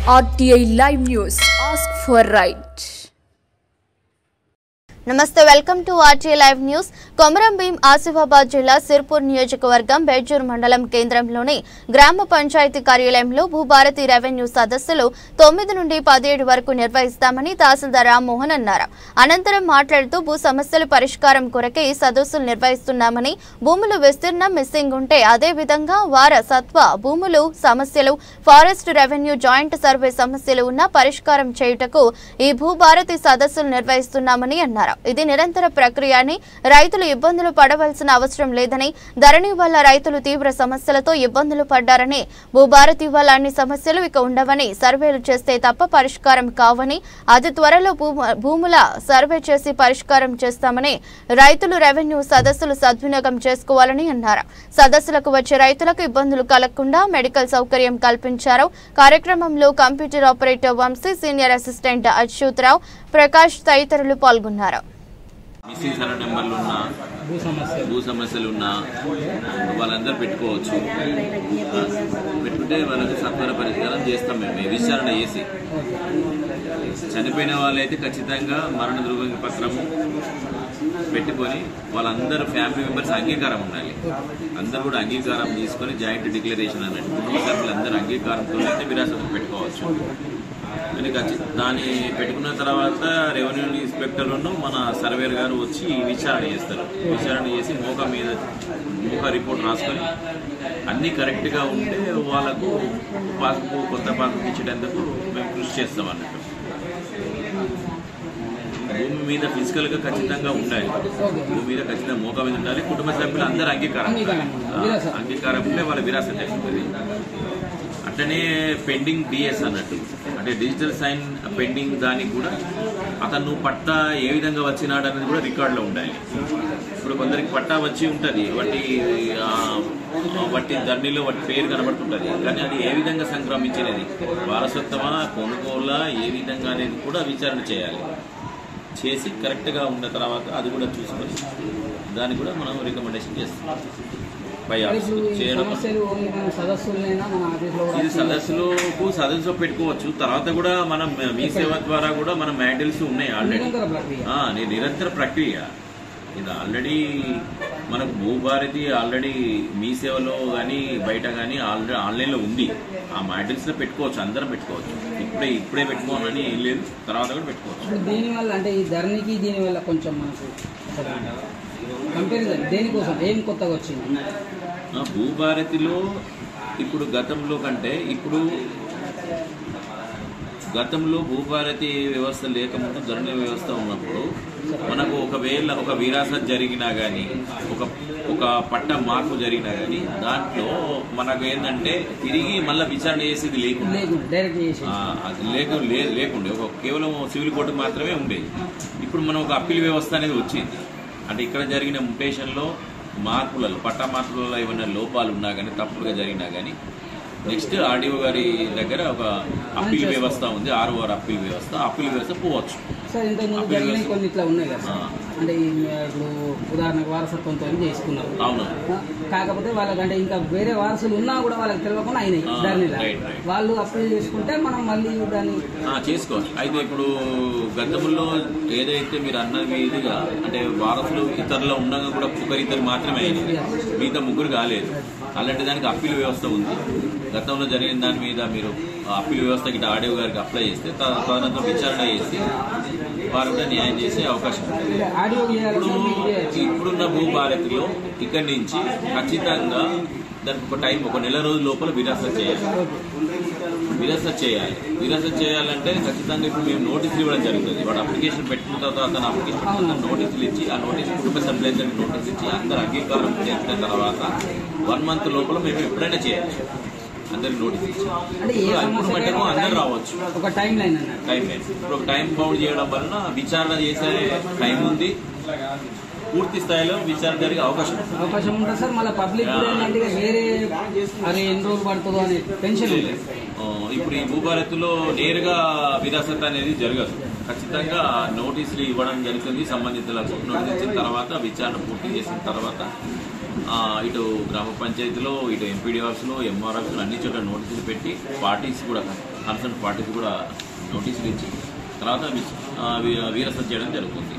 RTI Live News. Ask for right. నమస్తే welcome to RTI live news. Komaram Bheem Asifabad జిల్లా సిర్పూర్ నియోజకవర్గం బెజ్జూర్ మండలం కేంద్రంలోని గ్రామ పంచాయతీ కార్యాలయంలో భూభారతి రెవెన్యూ సదస్సులు 9 నుండి 17 వరకు నిర్వహిస్తామని తహసీల్దార్ రామ్మోహన్ అన్నారు. అనంతరం మాట్లాడుతూ భూ సమస్యల పరిష్కారం కొరకే ఈ సదస్సులు నిర్వహిస్తున్నామని, భూములు విస్తీర్ణం మిస్సింగ్ ఉంటే అదే విధంగా వారసత్వ భూములు సమస్యలు, ఫారెస్ట్ రెవెన్యూ జాయింట్ సర్వే సమస్యలు ఉన్న పరిష్కారం చేయుటకు ఈ భూభారతి సదస్సులు నిర్వహిస్తున్నామని అన్నారు. ఇది నిరంతర ప్రక్రియ అని, రైతులు ఇబ్బందులు పడవలసిన అవసరం లేదని, ధరణి వల్ల రైతులు తీవ్ర సమస్యలతో ఇబ్బందులు పడ్డారని, భూభారతి వల్ల అన్ని సమస్యలు ఇక ఉండవని, సర్వేలు చేస్తే తప్ప పరిష్కారం కావని, అతి త్వరలో భూముల సర్వే చేసి పరిష్కారం చేస్తామని, రైతులు రెవెన్యూ సదస్సులు సద్వినియోగం చేసుకోవాలని అన్నారు. సదస్సులకు వచ్చే రైతులకు ఇబ్బందులు కలగకుండా మెడికల్ సౌకర్యం కల్పించారు. కార్యక్రమంలో computer operator Vamshi, senior assistant Achyut Rao, Prakash తదితరులు పాల్గొన్నారు. మిస్సింగ్ సర్వే నెంబర్లు ఉన్న భూ సమస్యలు ఉన్న వాళ్ళందరూ పెట్టుకోవచ్చు. పెట్టుకుంటే వాళ్ళకి సత్వర పరిష్కారం చేస్తాం. మేము విచారణ చేసి చనిపోయిన వాళ్ళైతే ఖచ్చితంగా మరణ ధృవపత్రము పెట్టుకొని వాళ్ళందరూ ఫ్యామిలీ మెంబర్స్ అంగీకారం ఉండాలి. అందరూ కూడా అంగీకారం తీసుకొని జాయింట్ డిక్లరేషన్ అన్నట్టు కుటుంబ సభ్యులందరూ అంగీకారంతో అయితే విరాసతు పెట్టుకోవచ్చు. అని దాన్ని పెట్టుకున్న తర్వాత రెవెన్యూ ఇన్స్పెక్టర్లను మన సర్వేర్ గారు వచ్చి విచారణ చేస్తారు. విచారణ చేసి మోక రిపోర్ట్ రాసుకొని అన్నీ కరెక్ట్గా ఉంటే వాళ్ళకు పాస్బుక్, కొత్త పాస్బుక్ ఇచ్చేటందుకు మేము కృషి చేస్తాం అన్నట్టు. భూమి మీద ఫిజికల్గా ఖచ్చితంగా ఉండాలి. భూమి మీద ఖచ్చితంగా మోక మీద ఉండాలి. కుటుంబ సభ్యులు అందరూ అంగీకారం ఉంటే వాళ్ళ విరాసత అవుతుంది. అట్లనే పెండింగ్ డిఎస్ అన్నట్టు, అంటే డిజిటల్ సైన్ పెండింగ్, దానికి కూడా అతను పట్టా ఏ విధంగా వచ్చినాడు అనేది కూడా రికార్డులో ఉండాలి. ఇప్పుడు కొందరికి పట్టా వచ్చి ఉంటుంది, వాటి ధరణిలో వాటి పేరు కనబడుతుంటుంది, కానీ అది ఏ విధంగా సంక్రమించినది, వారసత్వమా కొనుగోలా ఏ విధంగా అనేది కూడా విచారణ చేయాలి. చేసి కరెక్ట్గా ఉన్న తర్వాత అది కూడా చూసుకొని దాన్ని కూడా మనం రికమెండేషన్ చేస్తాం. సదస్సులో పెట్టుకోవచ్చు. తర్వాత కూడా మనం మీ సేవ ద్వారా కూడా మన మ్యాండల్స్ ఉన్నాయి ఆల్రెడీ. నిరంతర ప్రక్రియ ఇది. ఆల్రెడీ మనకు భూభారతి ఆల్రెడీ మీ సేవలో కానీ బయట కానీ ఆల్రెడీ ఆన్లైన్లో ఉంది. ఆ మ్యాండల్స్ లో పెట్టుకోవచ్చు, అందరం పెట్టుకోవచ్చు. ఇప్పుడే పెట్టుకోవాలని ఏం లేదు, తర్వాత కూడా పెట్టుకోవచ్చు. దీనివల్ల అంటే ఈ ధరణికి దీనివల్ల కొంచెం మనకు కంపారిజన్ దేనికోసం ఏం కొత్తగా వచ్చింది? భూభారతిలో ఇప్పుడు గతంలో కంటే గతంలో భూభారతి వ్యవస్థ లేకముందు ధరణి వ్యవస్థ ఉన్నప్పుడు మనకు ఒకవేళ ఒక విరాసత్ జరిగినా కానీ ఒక పట్ట మార్పు జరిగినా కానీ దాంట్లో మనకు ఏంటంటే తిరిగి మళ్ళీ విచారణ చేసేది లేకుండే కేవలం సివిల్ కోర్టు మాత్రమే ఉండేది. ఇప్పుడు మనం ఒక అప్పీల్ వ్యవస్థ అనేది వచ్చింది. అంటే ఇక్కడ జరిగిన మ్యుటేషన్లో మార్పులలో పట్టా మార్పులలో ఏమైనా లోపాలు ఉన్నా కానీ తప్పులుగా జరిగినా కానీ నెక్స్ట్ ఆర్డీఓ గారి దగ్గర ఒక అప్పీల్ వ్యవస్థ ఉంది, ROR అప్పీల్ వ్యవస్థ పోవచ్చు. కొన్ని ఇట్లా ఉన్నాయి కదా, అంటే ఇప్పుడు ఉదాహరణకు వారసత్వంతో చేసుకున్నారు. అవును. కాకపోతే వాళ్ళకంటే ఇంకా వేరే వారసులు ఉన్నా కూడా వాళ్ళకి తెలియకుండా అయినాయి. దాని వాళ్ళు అప్పీల్ చేసుకుంటే మనం మళ్ళీ దాన్ని చేసుకోవాలి. అయితే ఇప్పుడు గతంలో ఏదైతే మీరు అన్నది ఇదిగా అంటే వారసులు ఇతరులు ఉండగా కూడా ఒకరిద్దరు మాత్రమే అయింది, మిగతా ముగ్గురు కాలేదు. అలాంటి దానికి అప్పీల్ వ్యవస్థ ఉంది. గతంలో జరిగిన దాని మీద మీరు అప్పీల్ వ్యవస్థకి ఆర్డీఓ గారికి అప్లై చేస్తే తదనంతరం విచారణ చేసి వారు కూడా న్యాయం చేసే అవకాశం ఉంటుంది. ఇప్పుడున్న భూభారతిలో ఇక్కడి నుంచి ఖచ్చితంగా దానికి ఒక నెల రోజుల లోపల విరాసత్ చేయాలి. విరాసత్ చేయాలంటే ఖచ్చితంగా ఇప్పుడు మేము నోటీసులు ఇవ్వడం జరుగుతుంది. వాడు అప్లికేషన్ పెట్టిన తర్వాత అతను అప్లికేషన్ నోటీసులు ఇచ్చి ఆ నోటీసు కుటుంబ సభ్యులందరికీ నోటీస్ ఇచ్చి అందరు అంగీకారం చేసిన తర్వాత 1 month లోపల మేము ఎప్పుడైనా చేయొచ్చు. అందరికి నోటీస్ ఇచ్చి అందరు రావచ్చు. ఒక టైం లైన్ ఇప్పుడు ఒక టైం బౌండ్ చేయడం వలన విచారణ చేసే టైం ఉంది. పూర్తి స్థాయిలో విచారణ జరిగే అవకాశం ఉంటుంది సార్. మళ్ళీ పబ్లిక్ వేరే ఎన్ని రోజులు పడుతుందో అనే టెన్షన్. ఇప్పుడు ఈ భూభారతిలో నేరుగా విరాసత్ అనేది జరగదు. ఖచ్చితంగా నోటీసులు ఇవ్వడం జరుగుతుంది. సంబంధితులకు నోటీస్ ఇచ్చిన తర్వాత విచారణ పూర్తి చేసిన తర్వాత ఇటు గ్రామ పంచాయతీలో, ఇటు ఎంపీడీ ఆఫీస్లో, ఎంఆర్ ఆఫీస్లో అన్ని చోట్ల నోటీసులు పెట్టి పార్టీస్ కూడా, కన్సర్న్ పార్టీస్ కూడా నోటీసులు ఇచ్చి తర్వాత వీరసం చేయడం జరుగుతుంది.